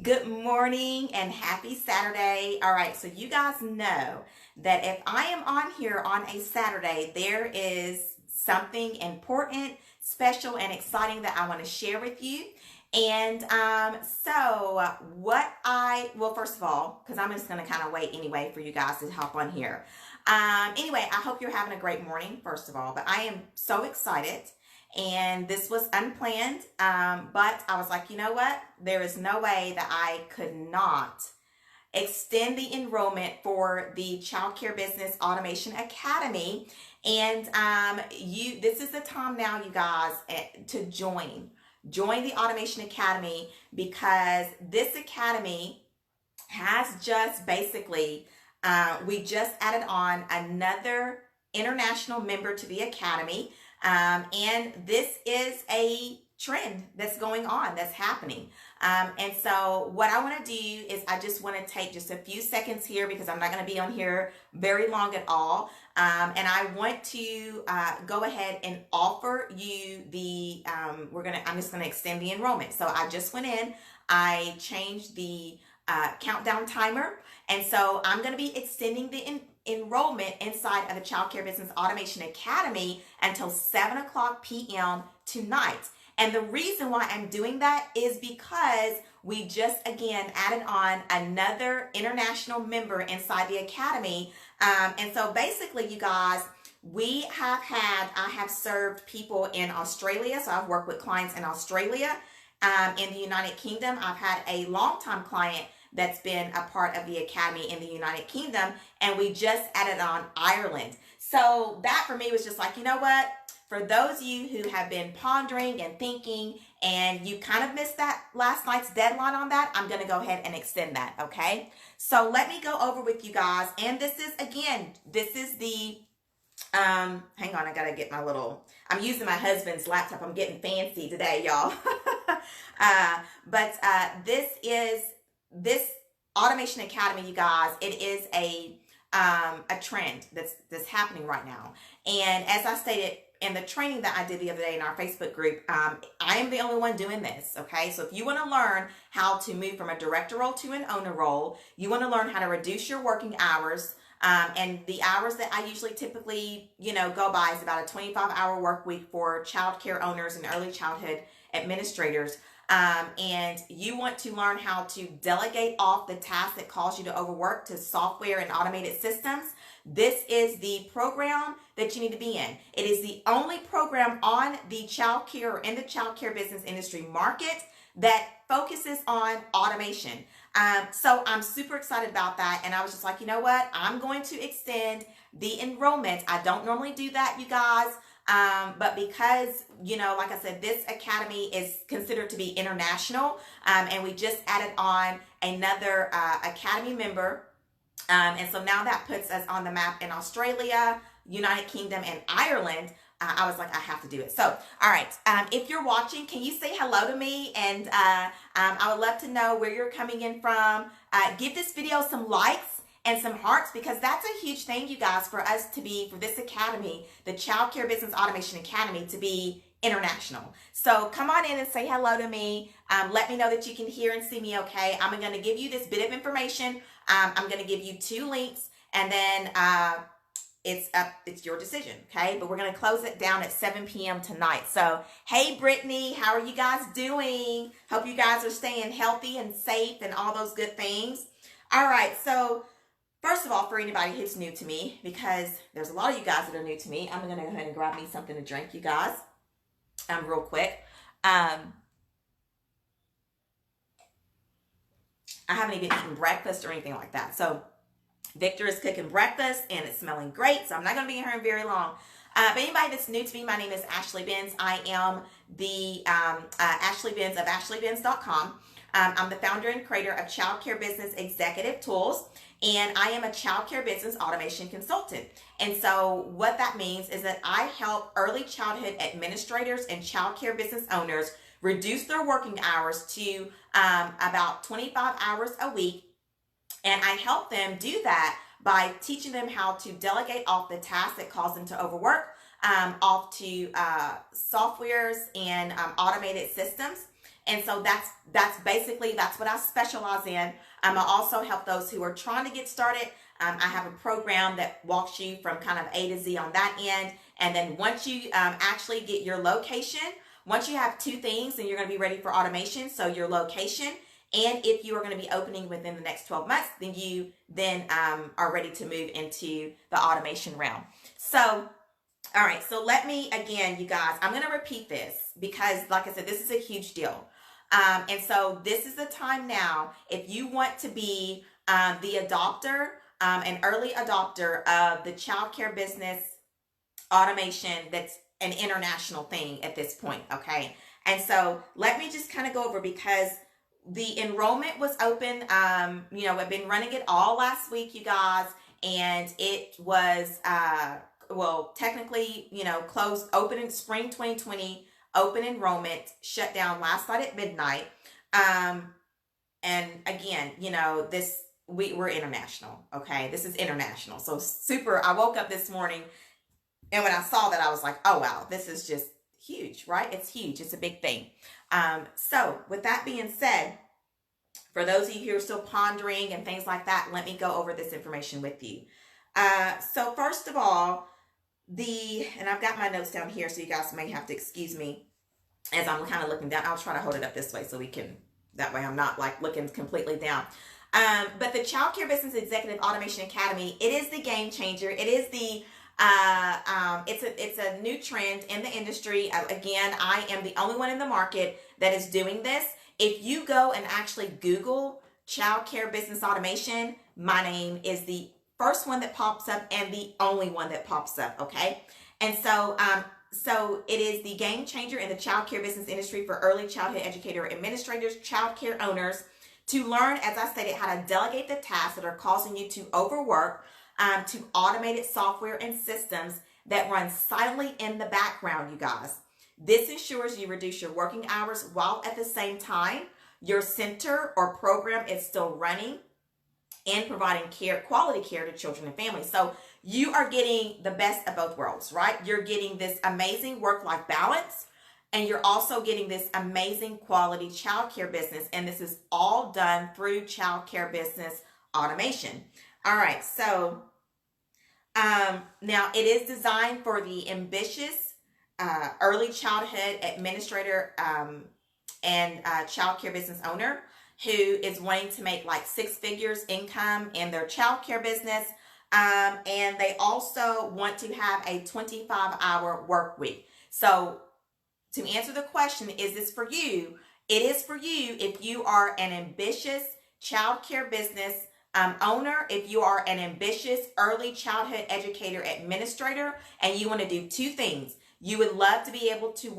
Good morning and happy Saturday. All right, so you guys know that if I am on here on a Saturday, there is something important, special, and exciting that I want to share with you. And well, first of all, because I'm just going to kind of wait anyway for you guys to hop on here. Anyway, I hope you're having a great morning, first of all, but I am so excited. And this was unplanned, but I was like, you know what? There is no way that I could not extend the enrollment for the Childcare Business Automation Academy. And this is the time now, you guys, to join the Automation Academy, because this academy has just basically, we just added on another international member to the academy. And this is a trend that's going on, that's happening. And so what I want to do is I just want to take just a few seconds here, because I'm not going to be on here very long at all. And I want to go ahead and offer you the, I'm just going to extend the enrollment. So I just went in, I changed the countdown timer. And so I'm going to be extending the enrollment inside of the Childcare Business Automation Academy until 7 o'clock p.m. tonight. And the reason why I'm doing that is because we just again added on another international member inside the academy. And so basically, you guys, I have served people in Australia. So I've worked with clients in Australia. In the United Kingdom, I've had a longtime client that's been a part of the academy in the United Kingdom, and we just added on Ireland. So that for me was just like, you know what? For those of you who have been pondering and thinking, and you kind of missed that last night's deadline on that, I'm going to go ahead and extend that, okay? So let me go over with you guys, and this is the, hang on, I got to get I'm using my husband's laptop. I'm getting fancy today, y'all. This Automation Academy, you guys, it is a trend that's happening right now. And as I stated in the training that I did the other day in our Facebook group, I am the only one doing this, okay? So if you want to learn how to move from a director role to an owner role, you want to learn how to reduce your working hours, and the hours that I usually typically, go by is about a 25-hour work week for childcare owners and early childhood administrators. And you want to learn how to delegate off the tasks that cause you to overwork to software and automated systems. This is the program that you need to be in. It is the only program on the childcare or in the childcare business industry market that focuses on automation. So I'm super excited about that. And I was just like, you know what? I'm going to extend the enrollment. I don't normally do that, you guys. But because, like I said, this academy is considered to be international, and we just added on another academy member. And so now that puts us on the map in Australia, United Kingdom, and Ireland. I was like, I have to do it. So, all right. If you're watching, can you say hello to me? And I would love to know where you're coming in from. Give this video some likes and some hearts, because that's a huge thing, you guys, for this academy, the Childcare Business Automation Academy, to be international. So come on in and say hello to me. Let me know that you can hear and see me okay. I'm going to give you this bit of information. I'm going to give you 2 links, and then it's your decision, okay? But we're going to close it down at 7 p.m. tonight. So, hey, Brittany, how are you guys doing? Hope you guys are staying healthy and safe and all those good things. All right, so first of all, for anybody who's new to me, because there's a lot of you guys that are new to me, I'm going to go ahead and grab me something to drink, you guys, real quick. I haven't even eaten breakfast or anything like that. So Victor is cooking breakfast, and it's smelling great, so I'm not going to be here very long. But anybody that's new to me, my name is Ashley Benz. I am the Ashley Benz of AshleyBenz.com. I'm the founder and creator of Childcare Business Executive Tools, and I am a childcare business automation consultant. And so what that means is that I help early childhood administrators and childcare business owners reduce their working hours to about 25 hours a week. And I help them do that by teaching them how to delegate off the tasks that cause them to overwork, off to softwares and automated systems. And so that's what I specialize in. I also help those who are trying to get started. I have a program that walks you from kind of A to Z on that end. And then once you actually get your location, once you have two things, then you're going to be ready for automation. So your location, and if you are going to be opening within the next 12 months, then you are ready to move into the automation realm. So, all right. So let me, again, you guys, I'm going to repeat this because, like I said, this is a huge deal. And so this is the time now, if you want to be the adopter, an early adopter of the childcare business automation that's an international thing at this point, okay? And so let me just kind of go over, because the enrollment was open. I've been running it all last week, you guys, and it was, technically, closed, open in spring 2020, open enrollment, shut down last night at midnight. And again, we're international, okay? This is international. So super, I woke up this morning, and when I saw that, I was like, oh, wow, this is just huge, right? It's huge. It's a big thing. So with that being said, for those of you who are still pondering and things like that, let me go over this information with you. So first of all, and I've got my notes down here, so you guys may have to excuse me as I'm kind of looking down. I'll try to hold it up this way so that way I'm not like looking completely down. But the Childcare Business Executive Automation Academy, it is the game changer. It is it's a new trend in the industry. Again, I am the only one in the market that is doing this. If you go and actually Google Childcare Business Automation, my name is the first one that pops up and the only one that pops up, okay? And so it is the game changer in the childcare business industry for early childhood educator administrators, childcare owners, to learn, as I stated, how to delegate the tasks that are causing you to overwork, to automated software and systems that run silently in the background, you guys. This ensures you reduce your working hours while at the same time your center or program is still running and providing quality care to children and families. So you are getting the best of both worlds, right? You're getting this amazing work-life balance, and you're also getting this amazing quality childcare business. And this is all done through childcare business automation. All right, so now it is designed for the ambitious early childhood administrator and childcare business owner who is wanting to make like 6 figures income in their childcare business. And they also want to have a 25-hour work week. So to answer the question, is this for you? It is for you if you are an ambitious childcare business owner, if you are an ambitious early childhood educator administrator, and you want to do 2 things. You would love to be able to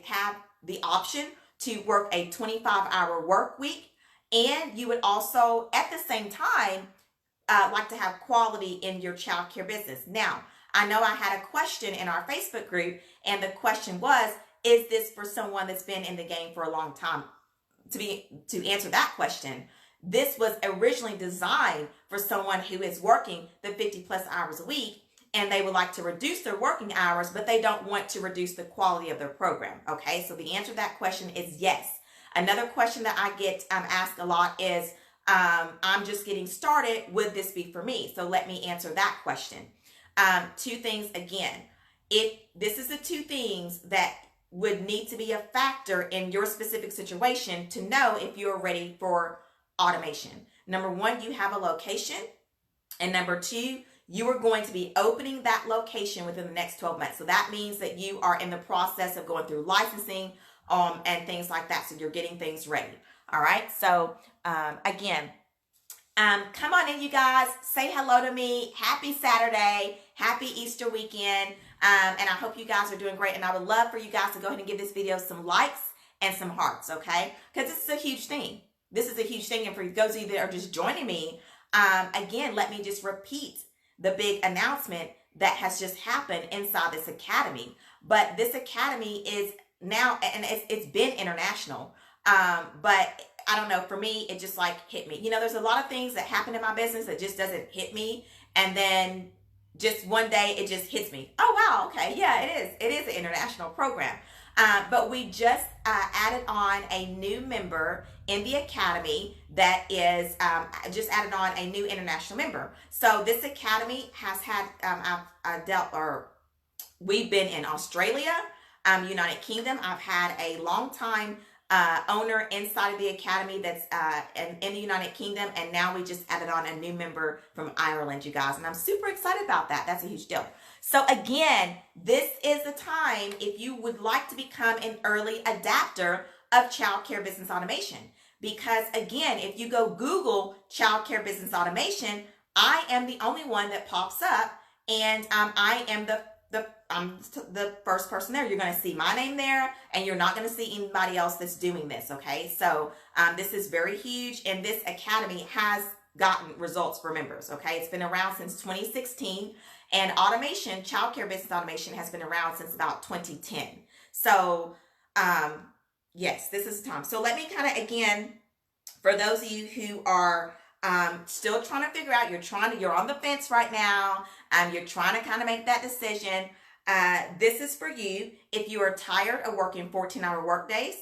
have the option to work a 25-hour work week, and you would also, at the same time, like to have quality in your childcare business. Now, I know I had a question in our Facebook group, and the question was, is this for someone that's been in the game for a long time? To answer that question, this was originally designed for someone who is working the 50+ hours a week, and they would like to reduce their working hours, but they don't want to reduce the quality of their program. Okay, so the answer to that question is yes. Another question that I get asked a lot is, I'm just getting started. Would this be for me? So let me answer that question. 2 things again. This is the 2 things that would need to be a factor in your specific situation to know if you're ready for automation. Number 1, you have a location. And number 2, you are going to be opening that location within the next 12 months. So that means that you are in the process of going through licensing and things like that. So you're getting things ready. All right. So again, come on in, you guys. Say hello to me. Happy Saturday. Happy Easter weekend. And I hope you guys are doing great. And I would love for you guys to go ahead and give this video some likes and some hearts, okay? Because this is a huge thing. This is a huge thing. And for those of you that are just joining me, again, let me just repeat the big announcement that has just happened inside this academy. But this academy is now, and it's been international, but I don't know, for me, it just like hit me. There's a lot of things that happen in my business that just doesn't hit me. And then just one day it just hits me. Oh, wow. Okay. Yeah, it is. It is an international program. But we just added on a new member in the academy that is just added on a new international member. So this academy has had we've been in Australia, United Kingdom. I've had a long time owner inside of the academy that's in the United Kingdom, and now we just added on a new member from Ireland, you guys, and I'm super excited about that. That's a huge deal. So again, this is the time if you would like to become an early adapter of childcare business automation. Because again, if you go Google childcare business automation, I am the only one that pops up, and I am I'm the first person there. You're going to see my name there, and you're not going to see anybody else that's doing this, okay? So this is very huge, and this academy has gotten results for members, okay? It's been around since 2016, and automation, childcare business automation, has been around since about 2010. So yes, this is the time. So let me kind of, again, for those of you who are still trying to figure out, you're on the fence right now, you're trying to kind of make that decision. This is for you. If you are tired of working 14-hour work days,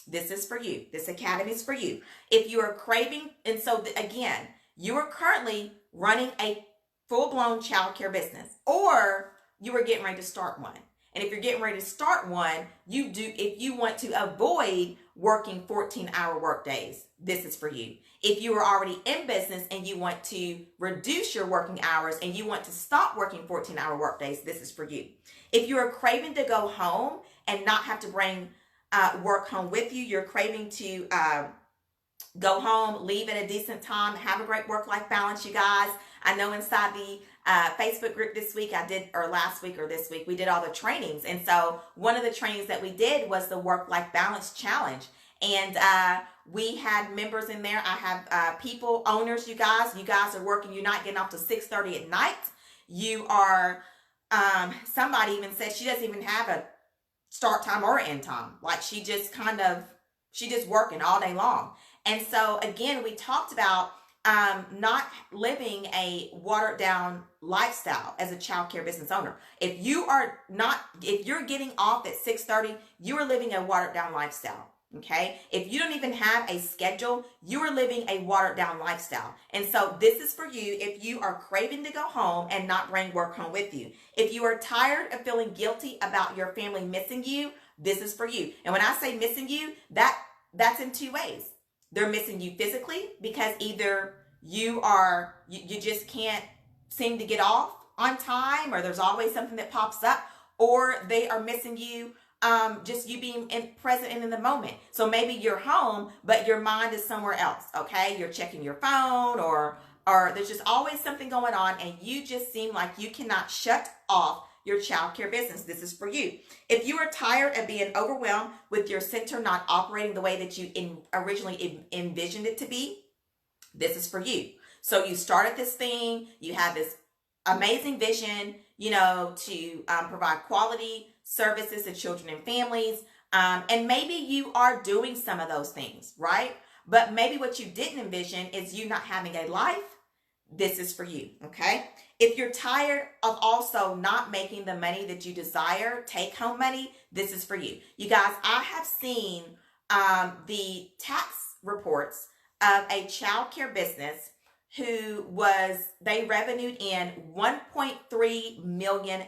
this is for you. This academy is for you. If you are craving, and so again, you are currently running a full-blown childcare business, or you are getting ready to start one. And if you're getting ready to start one, if you want to avoid working 14-hour work days, this is for you. If you are already in business and you want to reduce your working hours and you want to stop working 14-hour work days, this is for you. If you are craving to go home and not have to bring work home with you, you're craving to go home, leave at a decent time, have a great work-life balance, you guys. I know inside the Facebook group this week, last week or this week, we did all the trainings. And so one of the trainings that we did was the work-life balance challenge. And we had members in there. I have people, owners, you guys are working. You're not getting off to 6:30 at night. You are, somebody even said she doesn't even have a start time or end time. Like she's just working all day long. And so again, we talked about not living a watered down lifestyle as a childcare business owner. If you're getting off at 6:30, you are living a watered down lifestyle. Okay. If you don't even have a schedule, you are living a watered down lifestyle. And so this is for you if you are craving to go home and not bring work home with you. If you are tired of feeling guilty about your family missing you, this is for you. And when I say missing you, that's in two ways. They're missing you physically because either you just can't seem to get off on time, or there's always something that pops up, or they are missing you just you being present and in the moment. So maybe you're home, but your mind is somewhere else, okay? You're checking your phone, or there's just always something going on, and you just seem like you cannot shut off your childcare business. This is for you. If you are tired of being overwhelmed with your center not operating the way that you originally envisioned it to be, this is for you. So you started this thing, you have this amazing vision, to provide quality services to children and families. And maybe you are doing some of those things, right? But maybe what you didn't envision is you not having a life. This is for you, okay? If you're tired of also not making the money that you desire, take home money, this is for you. You guys, I have seen the tax reports of a childcare business they revenued in $1.3 million,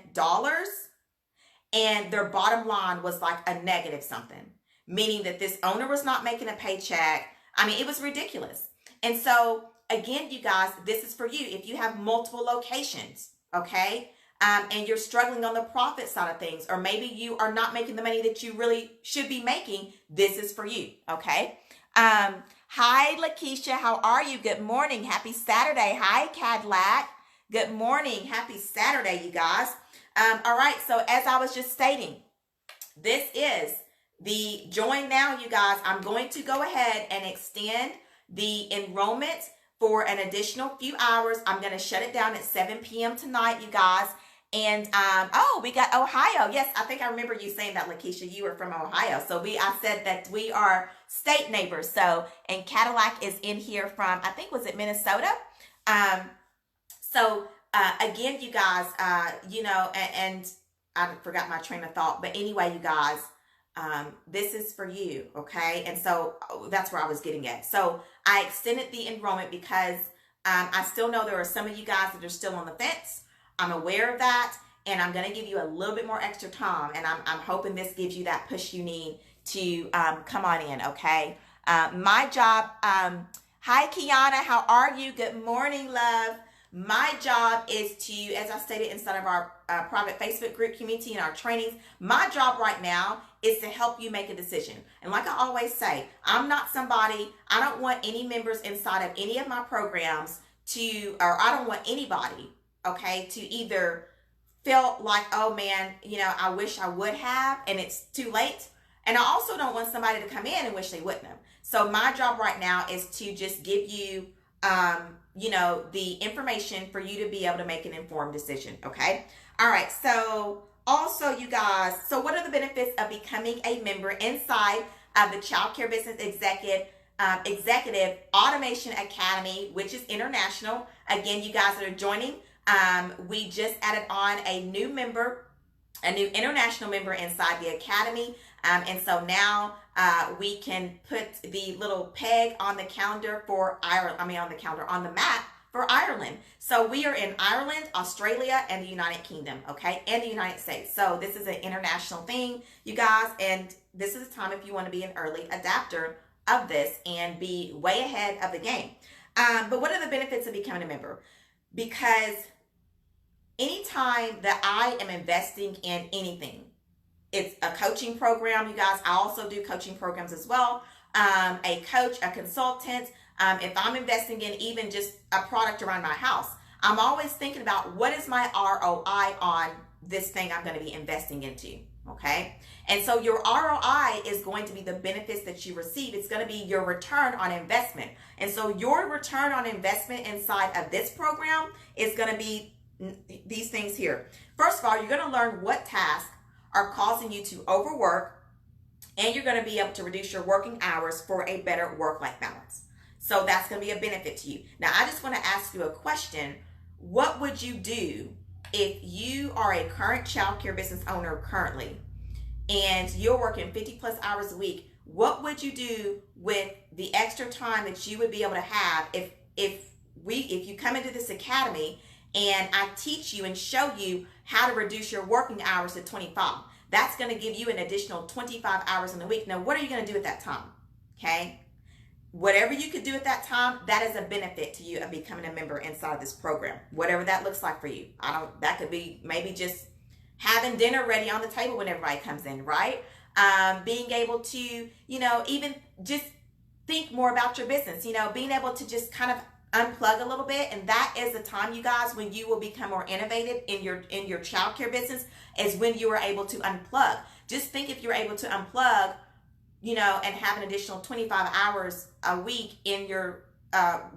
and their bottom line was like a negative something, meaning that this owner was not making a paycheck. I mean, it was ridiculous. And so again, you guys, this is for you. If you have multiple locations, okay, and you're struggling on the profit side of things, or maybe you are not making the money that you really should be making, this is for you, okay? Hi, Lakeisha. How are you? Good morning. Happy Saturday. Hi, Cadillac. Good morning. Happy Saturday, you guys. All right. So as I was just stating, this is the join now, you guys. I'm going to go ahead and extend the enrollment for an additional few hours. I'm going to shut it down at 7 p.m. tonight, you guys. And, we got Ohio. Yes, I think I remember you saying that, Lakeisha. You were from Ohio. So I said that we are state neighbors. So, and Cadillac is in here from, I think, was it Minnesota? Again, you guys, and I forgot my train of thought. But anyway, you guys, this is for you, okay? And so that's where I was getting at. So I extended the enrollment because I still know there are some of you guys that are still on the fence. I'm aware of that, and I'm going to give you a little bit more extra time, and I'm hoping this gives you that push you need to come on in, okay? My job, hi Kiana, how are you? Good morning, love. My job is to, as I stated inside of our private Facebook group community and our trainings, my job right now is to help you make a decision. And like I always say, I'm not somebody, I don't want any members inside of any of my programs to, or I don't want anybody, okay, to either feel like, oh man, you know, I wish I would have, and it's too late. And I also don't want somebody to come in and wish they wouldn't have. So my job right now is to just give you, you know, the information for you to be able to make an informed decision, okay? All right, so also you guys, so what are the benefits of becoming a member inside of the Childcare Business Executive Automation Academy, which is international? Again, you guys that are joining, we just added on a new member, a new international member inside the academy. And so now we can put the little peg on the calendar for Ireland, on the map for Ireland. So we are in Ireland, Australia, and the United Kingdom, okay, and the United States. So this is an international thing, you guys, and this is the time if you want to be an early adapter of this and be way ahead of the game. But what are the benefits of becoming a member? Because anytime that I am investing in anything, it's a coaching program, you guys. I also do coaching programs as well. A coach, a consultant. If I'm investing in even just a product around my house, I'm always thinking about what is my ROI on this thing I'm going to be investing into, okay? And so your ROI is going to be the benefits that you receive. It's going to be your return on investment. And so your return on investment inside of this program is going to be these things here. First of all, you're going to learn what tasks are causing you to overwork, and you're going to be able to reduce your working hours for a better work-life balance. So that's going to be a benefit to you. Now, I just want to ask you a question. What would you do if you are a current childcare business owner currently and you're working 50 plus hours a week? What would you do with the extra time that you would be able to have if you come into this academy and I teach you and show you how to reduce your working hours to 25? That's going to give you an additional 25 hours in a week. Now, what are you going to do at that time? Okay? Whatever you could do at that time, that is a benefit to you of becoming a member inside this program. Whatever that looks like for you. That could be maybe just having dinner ready on the table when everybody comes in, right? Being able to, you know, even just think more about your business, you know, being able to just kind of unplug a little bit. And that is the time, you guys, when you will become more innovative in your childcare business, is when you are able to unplug. Just think if you're able to unplug, you know, and have an additional 25 hours a week in your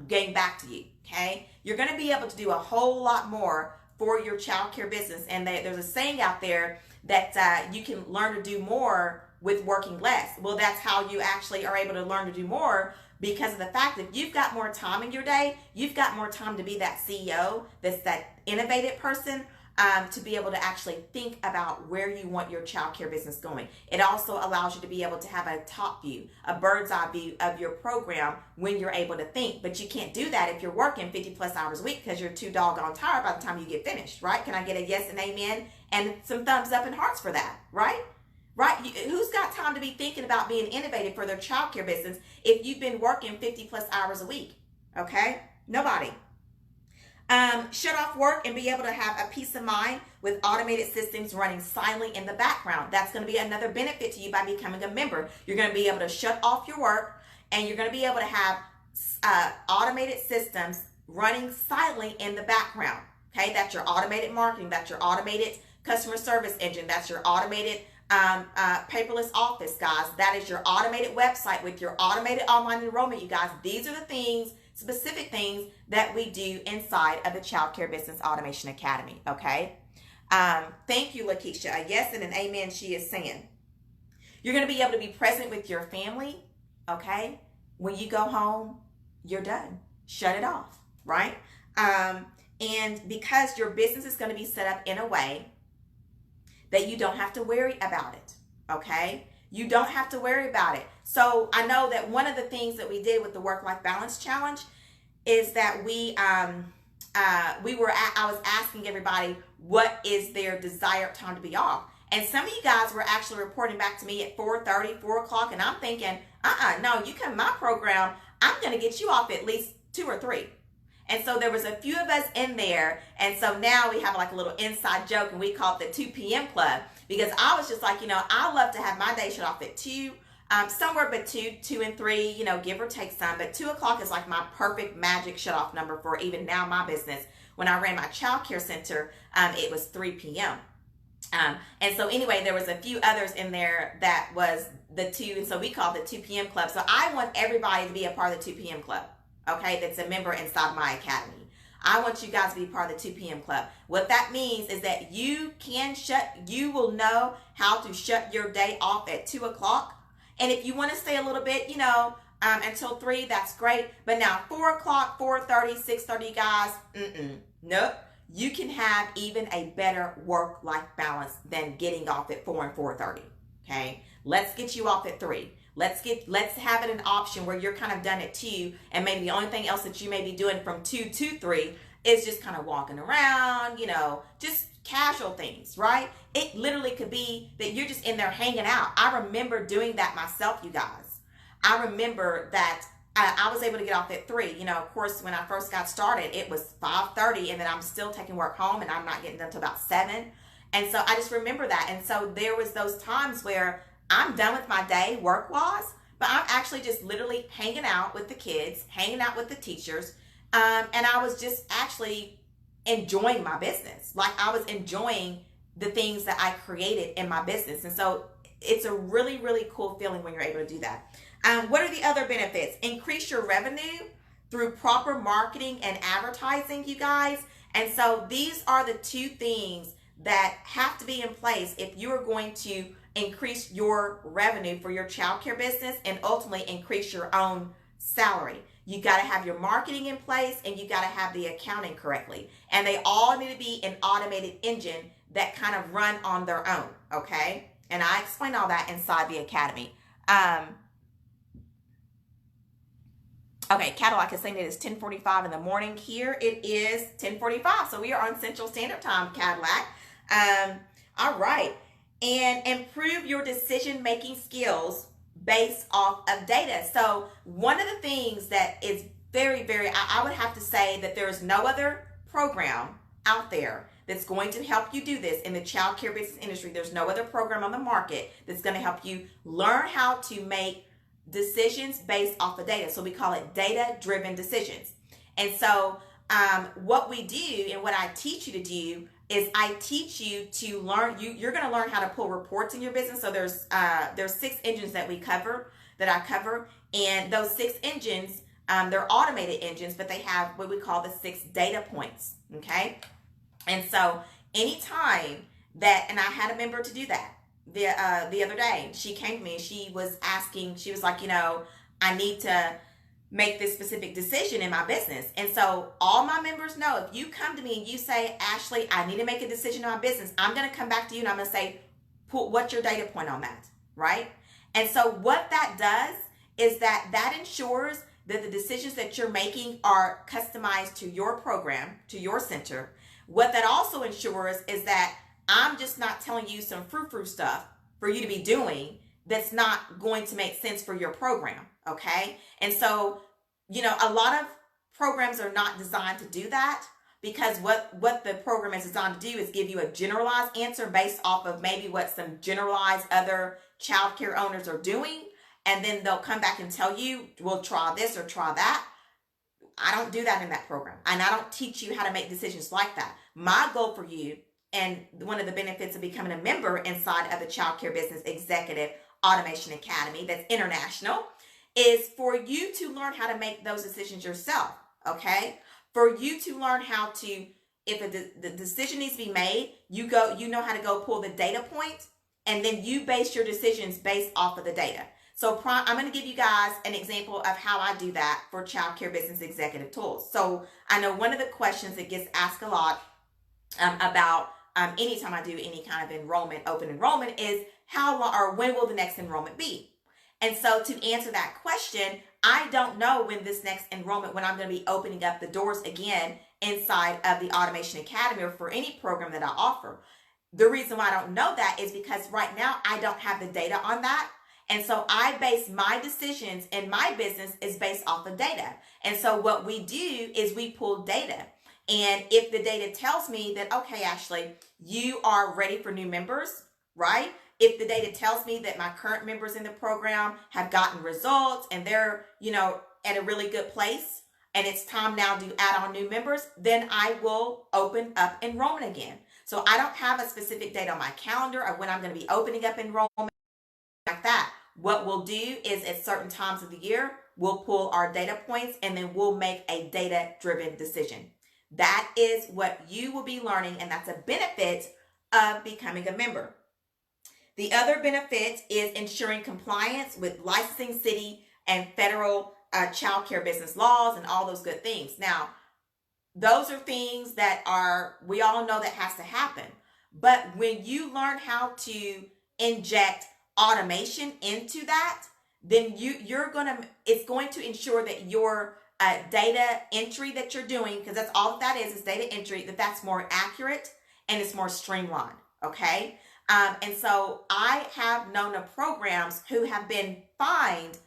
getting back to you, okay? You're going to be able to do a whole lot more for your childcare business. And there's a saying out there that you can learn to do more with working less. Well, that's how you actually are able to learn to do more, because of the fact that you've got more time in your day, you've got more time to be that CEO, that's that innovative person, to be able to actually think about where you want your childcare business going. It also allows you to be able to have a top view, a bird's eye view of your program when you're able to think. But you can't do that if you're working 50 plus hours a week, because you're too doggone tired by the time you get finished, right? Can I get a yes and amen and some thumbs up and hearts for that, right? Right? Who's got time to be thinking about being innovative for their childcare business if you've been working 50 plus hours a week? Okay? Nobody. Shut off work and be able to have a peace of mind with automated systems running silently in the background. That's going to be another benefit to you by becoming a member. You're going to be able to shut off your work, and you're going to be able to have automated systems running silently in the background. Okay? That's your automated marketing. That's your automated customer service engine. That's your automated paperless office, guys. That is your automated website with your automated online enrollment, you guys. These are the things, specific things that we do inside of the Childcare Business Automation Academy, okay? Thank you, Lakeisha. A yes and an amen, she is saying. You're going to be able to be present with your family, okay? When you go home, you're done. Shut it off, right? And because your business is going to be set up in a way that you don't have to worry about it, okay? You don't have to worry about it. So I know that one of the things that we did with the work-life balance challenge is that I was asking everybody what is their desired time to be off. And some of you guys were actually reporting back to me at 4:30, 4 o'clock, and I'm thinking, no, you come to my program, I'm going to get you off at least 2 or 3. And so there was a few of us in there, and so now we have like a little inside joke, and we call it the 2 p.m. club, because I was just like, I love to have my day shut off at 2, somewhere between 2 and 3, give or take some, but 2 o'clock is like my perfect magic shut off number for even now my business. When I ran my childcare center, it was 3 p.m. And so anyway, there was a few others in there that was the 2, and so we called it 2 p.m. club. So I want everybody to be a part of the 2 p.m. club, okay, that's a member inside my academy. I want you guys to be part of the 2 p.m. club. What that means is that you will know how to shut your day off at 2 o'clock. And if you want to stay a little bit, until 3, that's great. But now 4 o'clock, 4:30, 6:30, guys, nope. You can have even a better work-life balance than getting off at 4 and 4:30. Okay, let's get you off at 3. Let's have it an option where you're kind of done at 2, and maybe the only thing else that you may be doing from 2 to 3 is just kind of walking around, just casual things, right? It literally could be that you're just in there hanging out. I remember doing that myself, you guys. I remember that I was able to get off at 3. Of course, when I first got started, it was 5:30, and then I'm still taking work home, and I'm not getting done until about 7. And so I just remember that. And so there was those times where I'm done with my day work-wise, but I'm actually just literally hanging out with the kids, hanging out with the teachers, and I was just actually enjoying my business. Like, I was enjoying the things that I created in my business. And so it's a really, really cool feeling when you're able to do that. What are the other benefits? Increase your revenue through proper marketing and advertising, you guys. And so these are the 2 things that have to be in place if you are going to increase your revenue for your childcare business and ultimately increase your own salary. You got to have your marketing in place, and you got to have the accounting correctly. And they all need to be an automated engine that kind of run on their own, okay? And I explain all that inside the academy. Okay, Cadillac is saying it is 10:45 in the morning. Here it is 10:45, so we are on Central Standard Time, Cadillac. All right. And improve your decision-making skills based off of data. So one of the things that is very, very, I would have to say that there is no other program out there that's going to help you do this in the child care business industry. There's no other program on the market that's going to help you learn how to make decisions based off of data. So we call it data-driven decisions. And so what we do and what I teach you to do is I teach you to learn, you're going to learn how to pull reports in your business. So there's 6 engines that I cover, and those 6 engines, they're automated engines, but they have what we call the 6 data points, okay? And so anytime that, and I had a member to do that the other day, she came to me and she was like, I need to make this specific decision in my business. And so all my members know, if you come to me and you say, Ashley, I need to make a decision in my business, I'm going to come back to you and I'm going to say, what's your data point on that, right? And so what that does is that ensures that the decisions that you're making are customized to your program, to your center. What that also ensures is that I'm just not telling you some frou-frou stuff for you to be doing that's not going to make sense for your program, okay? And so, a lot of programs are not designed to do that, because what the program is designed to do is give you a generalized answer based off of maybe what some generalized other childcare owners are doing, and then they'll come back and tell you, well, try this or try that. I don't do that in that program, and I don't teach you how to make decisions like that. My goal for you, and one of the benefits of becoming a member inside of the Childcare Business Executive Automation Academy that's international, is for you to learn how to make those decisions yourself, okay? For you to learn how to, if the decision needs to be made, you know how to go pull the data point, and then you base your decisions based off of the data. So I'm going to give you guys an example of how I do that for Childcare Business Executive Tools. So I know one of the questions that gets asked a lot about anytime I do any kind of enrollment, open enrollment, is how long or when will the next enrollment be? And so to answer that question, I don't know when this next enrollment, when I'm going to be opening up the doors again inside of the Automation Academy or for any program that I offer. The reason why I don't know that is because right now I don't have the data on that. And so I base my decisions in my business is based off of data. And so what we do is we pull data. And if the data tells me that, okay, Ashley, you are ready for new members, right? If the data tells me that my current members in the program have gotten results and they're, at a really good place and it's time now to add on new members, then I will open up enrollment again. So I don't have a specific date on my calendar of when I'm going to be opening up enrollment like that. What we'll do is at certain times of the year, we'll pull our data points and then we'll make a data-driven decision. That is what you will be learning, and that's a benefit of becoming a member. The other benefit is ensuring compliance with licensing city and federal childcare business laws and all those good things. Now, those are things that we all know that has to happen. But when you learn how to inject automation into that, then it's going to ensure that your data entry that you're doing, because that's all that is data entry, that's more accurate and it's more streamlined. Okay. And so I have known of programs who have been fined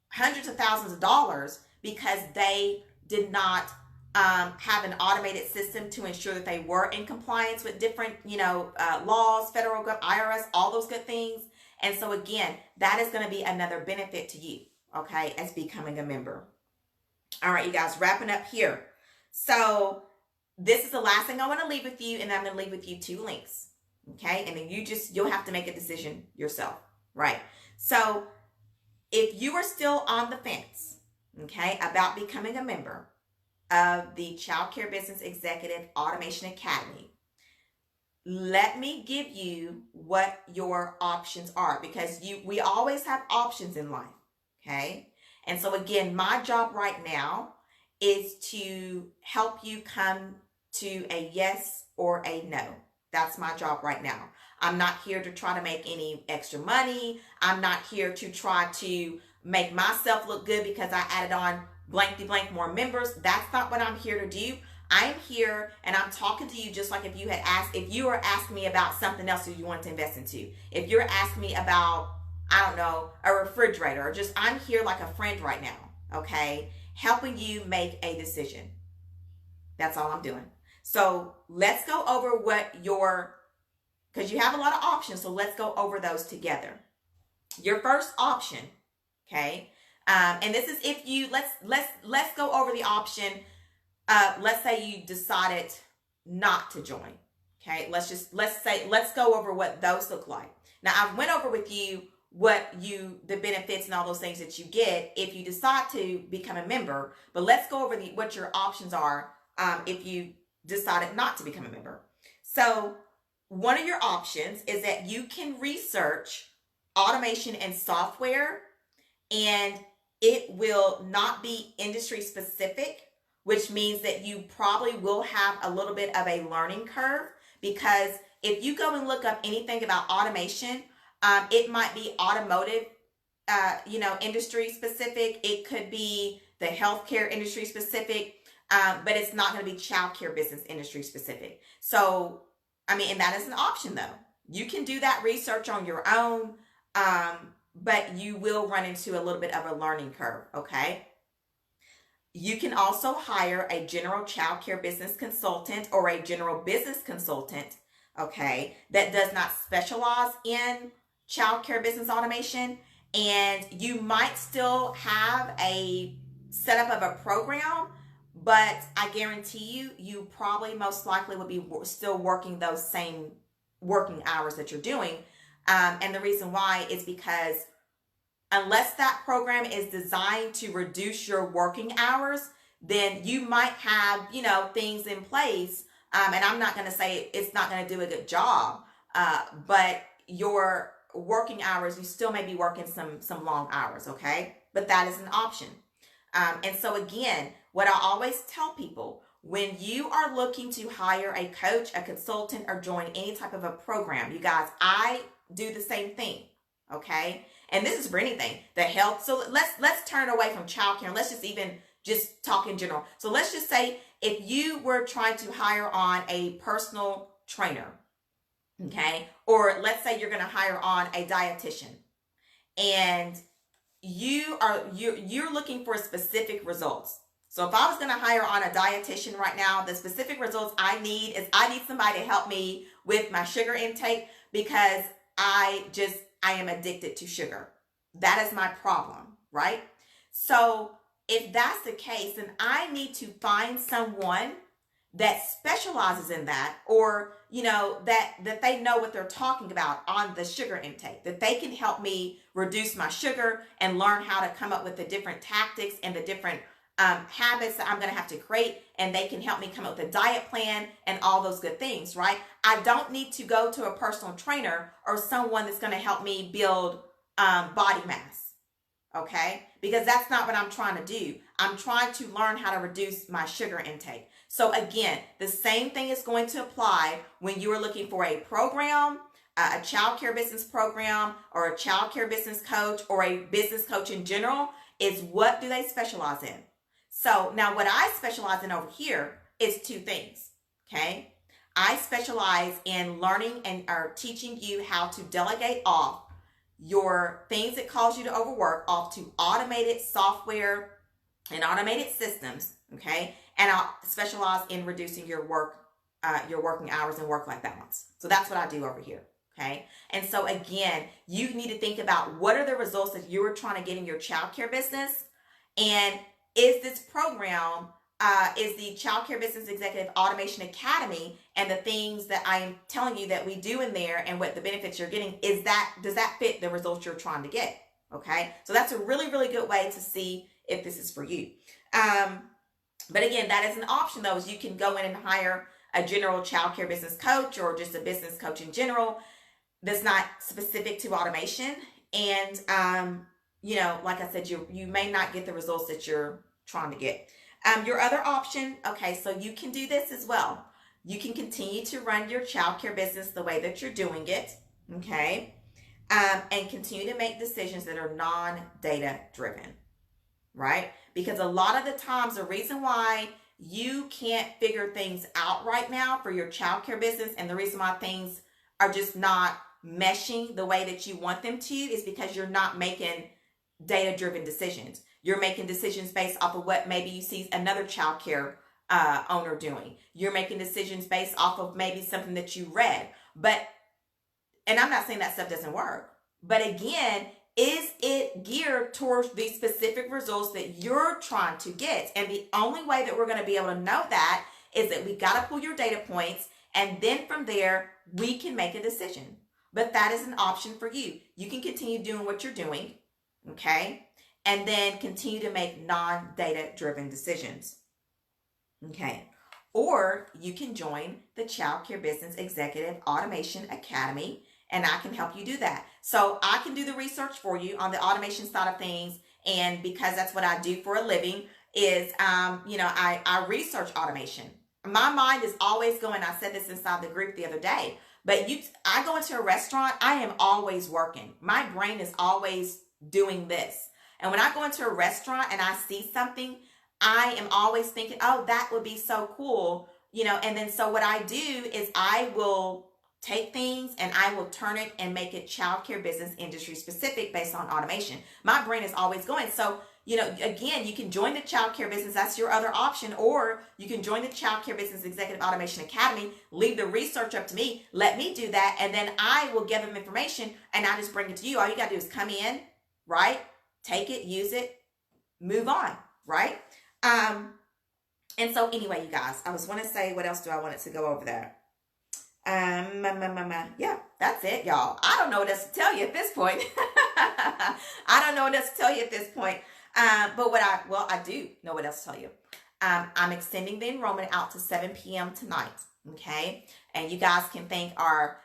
hundreds of thousands of dollars because they did not have an automated system to ensure that they were in compliance with different, laws, federal, IRS, all those good things. And so again, that is going to be another benefit to you, okay, as becoming a member. All right, you guys, wrapping up here. So this is the last thing I want to leave with you, and I'm going to leave with you 2 links, okay? And then you'll have to make a decision yourself, right? So if you are still on the fence, okay, about becoming a member of the Childcare Business Executive Automation Academy, let me give you what your options are, because we always have options in life, okay? And so again, my job right now is to help you come to a yes or a no. That's my job right now. I'm not here to try to make any extra money. I'm not here to try to make myself look good because I added on blankety blank more members. That's not what I'm here to do. I'm here and I'm talking to you just like if you were asking me about something else that you wanted to invest into. If you're asking me about, I don't know, a refrigerator, or just I'm here like a friend right now, okay? Helping you make a decision. That's all I'm doing. So let's go over because you have a lot of options, so let's go over those together. Your first option, okay? And this is if you, let's go over the option. Let's say you decided not to join. Okay, let's go over what those look like. Now I went over with you the benefits and all those things that you get if you decide to become a member, but let's go over what your options are if you decided not to become a member. So one of your options is that you can research automation and software, and it will not be industry specific, which means that you probably will have a little bit of a learning curve, because if you go and look up anything about automation, it might be automotive, industry specific. It could be the healthcare industry specific, but it's not going to be childcare business industry specific. So, and that is an option though. You can do that research on your own, but you will run into a little bit of a learning curve, okay? You can also hire a general childcare business consultant or a general business consultant, okay, that does not specialize in childcare business automation, and you might still have a setup of a program, but I guarantee you probably most likely would be still working those same working hours that you're doing. And the reason why is because unless that program is designed to reduce your working hours, then you might have, things in place. And I'm not going to say it's not going to do a good job, but your working hours, you still may be working some long hours, okay? But that is an option. And so again, what I always tell people, when you are looking to hire a coach, a consultant, or join any type of a program, you guys, I do the same thing. Okay. And this is for anything, the health. So let's turn away from childcare and let's just talk in general. So let's just say if you were trying to hire on a personal trainer, okay, or let's say you're going to hire on a dietitian, and you're looking for specific results. So if I was going to hire on a dietitian right now, the specific results I need is I need somebody to help me with my sugar intake because I am addicted to sugar. That is my problem, right? So if that's the case, then I need to find someone that specializes in that, or that they know what they're talking about on the sugar intake, that they can help me reduce my sugar and learn how to come up with the different tactics and the different habits that I'm going to have to create, and they can help me come up with a diet plan and all those good things, right? I don't need to go to a personal trainer or someone that's going to help me build body mass, okay? Because that's not what I'm trying to do. I'm trying to learn how to reduce my sugar intake. So again, the same thing is going to apply when you are looking for a program, a child care business program, or a child care business coach, or a business coach in general, is what do they specialize in? So now what I specialize in over here is two things, okay? I specialize in learning or teaching you how to delegate off your things that cause you to overwork off to automated software and automated systems, okay? And I'll specialize in reducing your working hours and work-life balance. So that's what I do over here, okay? And so again, you need to think about what are the results that you're trying to get in your childcare business, and is this program, is the Childcare Business Executive Automation Academy and the things that I am telling you that we do in there and what the benefits you're getting, does that fit the results you're trying to get? Okay, so that's a really, really good way to see if this is for you. But again, that is an option though, is you can go in and hire a general childcare business coach or just a business coach in general that's not specific to automation. And, like I said, you may not get the results that you're trying to get. Your other option, okay, so you can do this as well. You can continue to run your childcare business the way that you're doing it, okay, and continue to make decisions that are non-data driven, right? Because a lot of the times, the reason why you can't figure things out right now for your childcare business, and the reason why things are just not meshing the way that you want them to, is because you're not making data-driven decisions. You're making decisions based off of what maybe you see another childcare owner doing. You're making decisions based off of maybe something that you read. And I'm not saying that stuff doesn't work, but again, is it geared towards the specific results that you're trying to get? And the only way that we're going to be able to know that is that we got to pull your data points, and then from there, we can make a decision. But that is an option for you. You can continue doing what you're doing, okay? And then continue to make non-data driven decisions, okay? Or you can join the Childcare Business Executive Automation Academy, and I can help you do that. So I can do the research for you on the automation side of things, and because that's what I do for a living, is I research automation. My mind is always going. I said this inside the group the other day, but I go into a restaurant, I am always working. My brain is always doing this. And when I go into a restaurant and I see something, I am always thinking, oh, that would be so cool, and then so what I do is I will take things and I will turn it and make it childcare business industry specific based on automation. My brain is always going. So, again, you can join the childcare business. That's your other option. Or you can join the Childcare Business Executive Automation Academy, leave the research up to me, let me do that, and then I will give them information and I just bring it to you. All you got to do is come in, right? Take it, use it, move on, right? And so anyway, you guys, I was want to say, what else do I want it to go over there? Yeah, that's it, y'all. I don't know what else to tell you at this point. I don't know what else to tell you at this point. But I do know what else to tell you. I'm extending the enrollment out to 7 p.m. tonight, okay? And you guys can thank our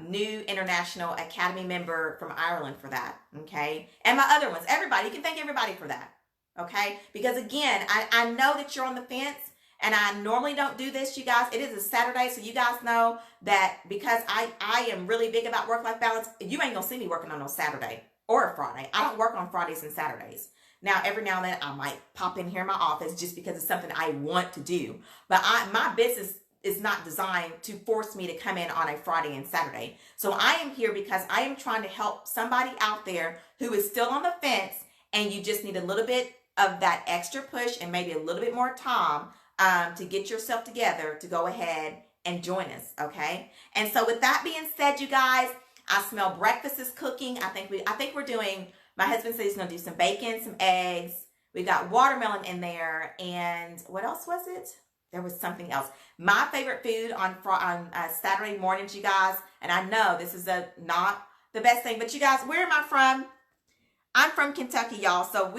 new International Academy member from Ireland for that, okay? And my other ones, everybody, you can thank everybody for that, okay? Because again, I know that you're on the fence, And I normally don't do this, you guys. It is a Saturday, so you guys know that because I am really big about work-life balance, you ain't gonna see me working on a Saturday or a Friday. I don't work on Fridays and Saturdays. Now, every now and then, I might pop in here in my office just because it's something I want to do. But my business is not designed to force me to come in on a Friday and Saturday. So I am here because I am trying to help somebody out there who is still on the fence, and you just need a little bit of that extra push and maybe a little bit more time to get yourself together to go ahead and join us, okay? And so with that being said, you guys, I smell breakfast is cooking. I think we're doing, my husband said he's going to do some bacon, some eggs. We got watermelon in there, and what else was it? There was something else. My favorite food on Saturday mornings, you guys, and I know this is not the best thing, but you guys, where am I from? I'm from Kentucky, y'all, so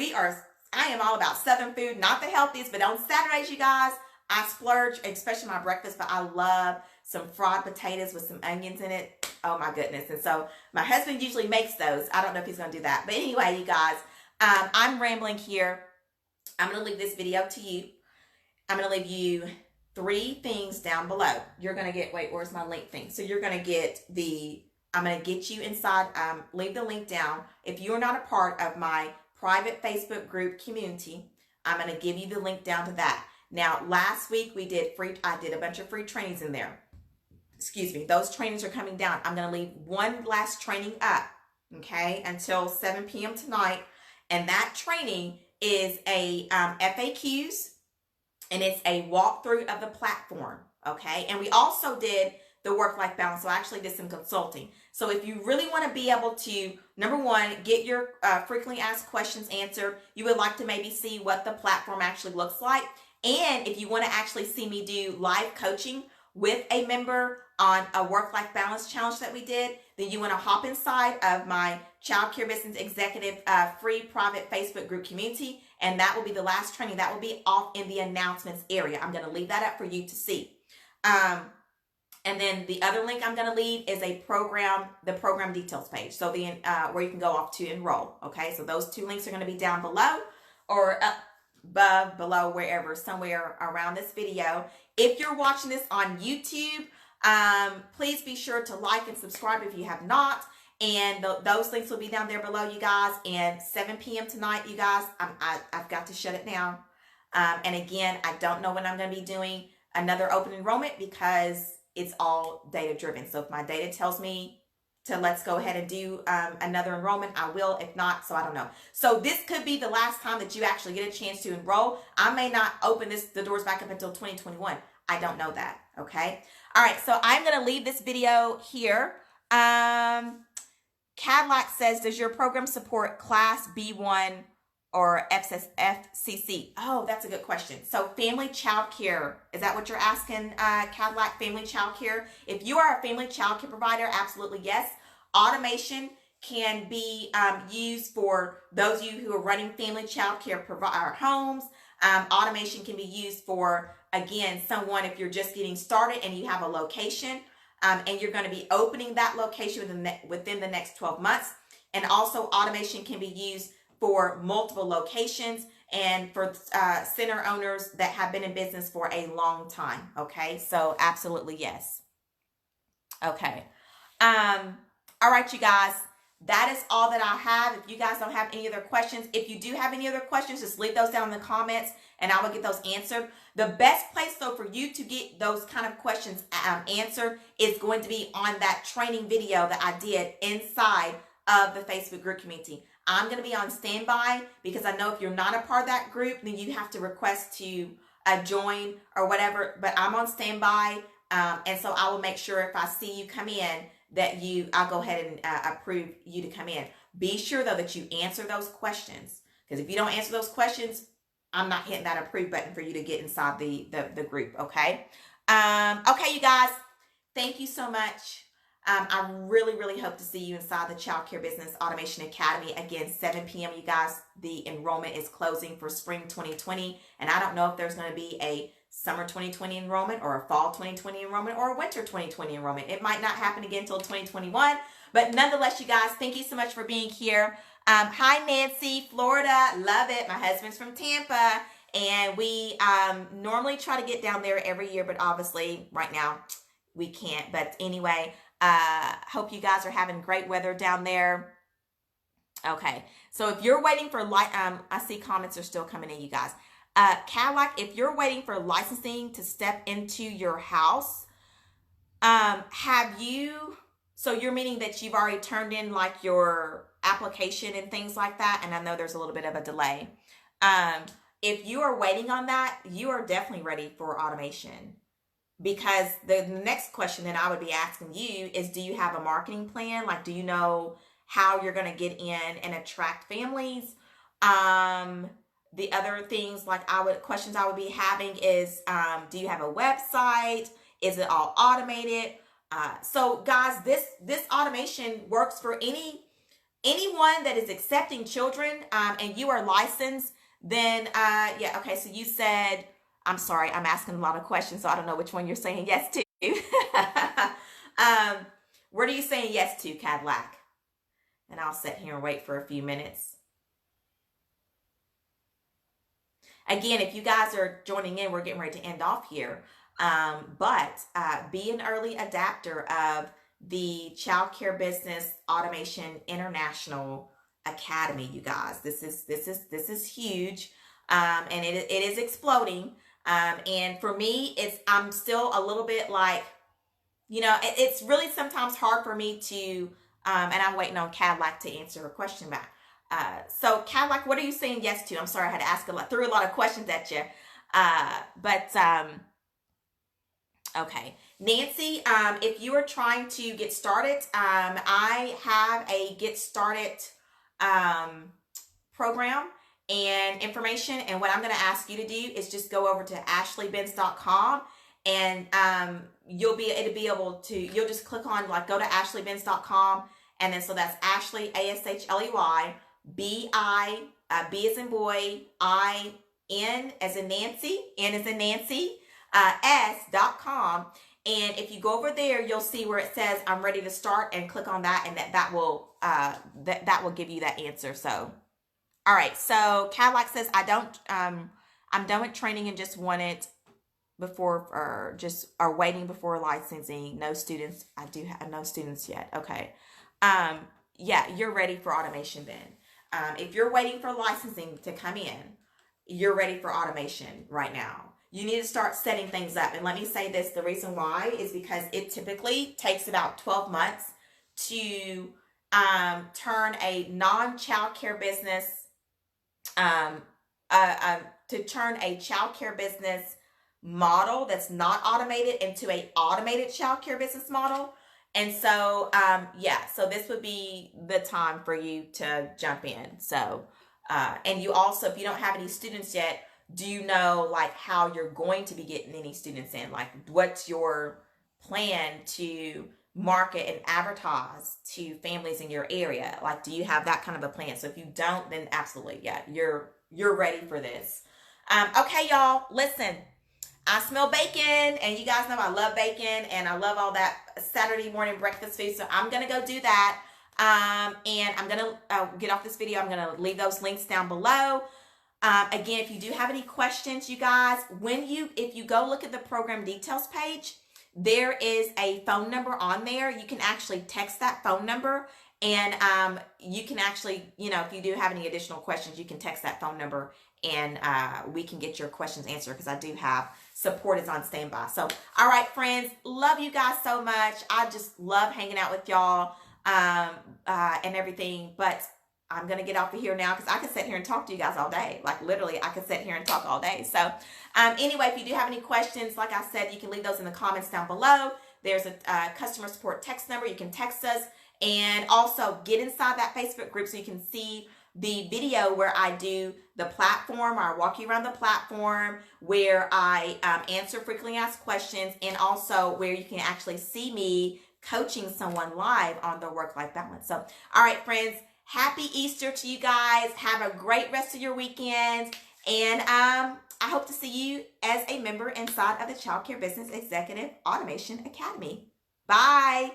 I am all about Southern food, not the healthiest, but on Saturdays, you guys, I splurge, especially my breakfast, but I love some fried potatoes with some onions in it. Oh my goodness. And so my husband usually makes those. I don't know if he's going to do that. But anyway, you guys, I'm rambling here. I'm going to leave this video to you. I'm going to leave you 3 things down below. You're going to get, wait, where's my link thing? So you're going to get I'm going to get you inside, leave the link down. If you're not a part of my private Facebook group community, I'm going to give you the link down to that. Now, last week I did a bunch of free trainings in there. Excuse me, those trainings are coming down. I'm going to leave one last training up, okay, until 7 p.m. tonight. And that training is a FAQs, and it's a walkthrough of the platform, okay? And we also did the work-life balance, so I actually did some consulting. So if you really want to be able to, number one, get your frequently asked questions answered, you would like to maybe see what the platform actually looks like. And if you want to actually see me do live coaching with a member on a work-life balance challenge that we did, then you want to hop inside of my Childcare Business Executive free private Facebook group community, and that will be the last training. That will be off in the announcements area. I'm going to leave that up for you to see. And then the other link I'm going to leave is the program details page. So where you can go off to enroll. Okay, so those 2 links are going to be down below or up above, below, wherever, somewhere around this video. If you're watching this on YouTube, please be sure to like and subscribe if you have not. And those links will be down there below, you guys. And 7 p.m. tonight, you guys, I've got to shut it down. And again, I don't know when I'm going to be doing another open enrollment because it's all data driven. So if my data tells me to let's go ahead and do another enrollment, I will. If not, so I don't know. So this could be the last time that you actually get a chance to enroll. I may not open the doors back up until 2021. I don't know that. Okay. All right. So I'm going to leave this video here. Cadillac says, does your program support Class B1 or FCC? Oh, that's a good question. So family child care, is that what you're asking, Cadillac, family child care? If you are a family child care provider, absolutely yes. Automation can be used for those of you who are running family child care homes. Automation can be used for, again, someone if you're just getting started and you have a location and you're going to be opening that location within the next 12 months. And also automation can be used for multiple locations and for center owners that have been in business for a long time. Okay, so absolutely yes. Okay. All right, you guys, that is all that I have. If you guys don't have any other questions, if you do have any other questions, just leave those down in the comments and I will get those answered. The best place, though, for you to get those kind of questions answered is going to be on that training video that I did inside of the Facebook group community. I'm going to be on standby because I know if you're not a part of that group, then you have to request to join or whatever. But I'm on standby, and so I will make sure if I see you come in that I'll go ahead and approve you to come in. Be sure, though, that you answer those questions, because if you don't answer those questions, I'm not hitting that approve button for you to get inside the group, okay? Okay, you guys, thank you so much. I really, really hope to see you inside the Childcare Business Automation Academy. Again, 7 p.m., you guys. The enrollment is closing for spring 2020, and I don't know if there's going to be a summer 2020 enrollment or a fall 2020 enrollment or a winter 2020 enrollment. It might not happen again until 2021, but nonetheless, you guys, thank you so much for being here. Hi, Nancy, Florida. Love it. My husband's from Tampa. And we normally try to get down there every year, but obviously right now we can't. But anyway, hope you guys are having great weather down there. Okay, so if you're waiting for I see comments are still coming in, you guys. Cadillac, if you're waiting for licensing to step into your house, have you? So you're meaning that you've already turned in like your application and things like that, and I know there's a little bit of a delay. If you are waiting on that, you are definitely ready for automation. Because the next question that I would be asking you is, do you have a marketing plan? Like, do you know how you're going to get in and attract families? The other things like questions I would be having is, do you have a website? Is it all automated? So guys, this automation works for anyone that is accepting children, and you are licensed. Then yeah, okay. So you said, I'm sorry, I'm asking a lot of questions, so I don't know which one you're saying yes to. What are you saying yes to, Cadillac? And I'll sit here and wait for a few minutes. Again, if you guys are joining in, we're getting ready to end off here. But be an early adapter of the Childcare Business Automation International Academy, you guys. This is huge, and it is exploding. And for me, I'm still a little bit like, it's really sometimes hard for me to, and I'm waiting on Cadillac to answer a question back. So Cadillac, what are you saying yes to? I'm sorry, I had to ask threw a lot of questions at you. Okay. Nancy, if you are trying to get started, I have a get started program and information. And what I'm going to ask you to do is just go over to ashleybenz.com, and you'll just click on go to ashleybenz.com, and then so that's Ashley, ASHLEY, B-I, B as in boy, I, N as in Nancy, N as in Nancy, s.com. And if you go over there, you'll see where it says I'm ready to start, and click on that, and that will give you that answer. So all right, so Cadillac says I'm done with training and just want it before, or just are waiting before licensing. No students. I do have no students yet. Okay. Yeah, you're ready for automation then. If you're waiting for licensing to come in, you're ready for automation right now. You need to start setting things up. And let me say this, the reason why is because it typically takes about 12 months to turn a non-childcare business, to turn a childcare business model that's not automated into a automated childcare business model. And so, yeah, so this would be the time for you to jump in. So, and you also, if you don't have any students yet, do you know like how you're going to be getting any students in? Like, what's your plan to market and advertise to families in your area? Like, do you have that kind of a plan? So if you don't, then absolutely, yeah, you're ready for this. Okay, y'all, listen, I smell bacon, and you guys know I love bacon, and I love all that Saturday morning breakfast food. So I'm going to go do that. And I'm going to get off this video. I'm going to leave those links down below. Again, if you do have any questions, you guys, if you go look at the program details page, there is a phone number on there. You can actually text that phone number, and you can actually, if you do have any additional questions, you can text that phone number, and we can get your questions answered, because I do have support is on standby. So, all right, friends, love you guys so much. I just love hanging out with y'all and everything, but I'm going to get off of here now, because I could sit here and talk to you guys all day. Like, literally, I could sit here and talk all day. So, anyway, if you do have any questions, like I said, you can leave those in the comments down below. There's a customer support text number. You can text us, and also get inside that Facebook group so you can see the video where I do the platform, or I walk you around the platform, where I answer frequently asked questions, and also where you can actually see me coaching someone live on their work-life balance. So, all right, friends, happy Easter to you guys. Have a great rest of your weekend. And I hope to see you as a member inside of the Childcare Business Executive Automation Academy. Bye.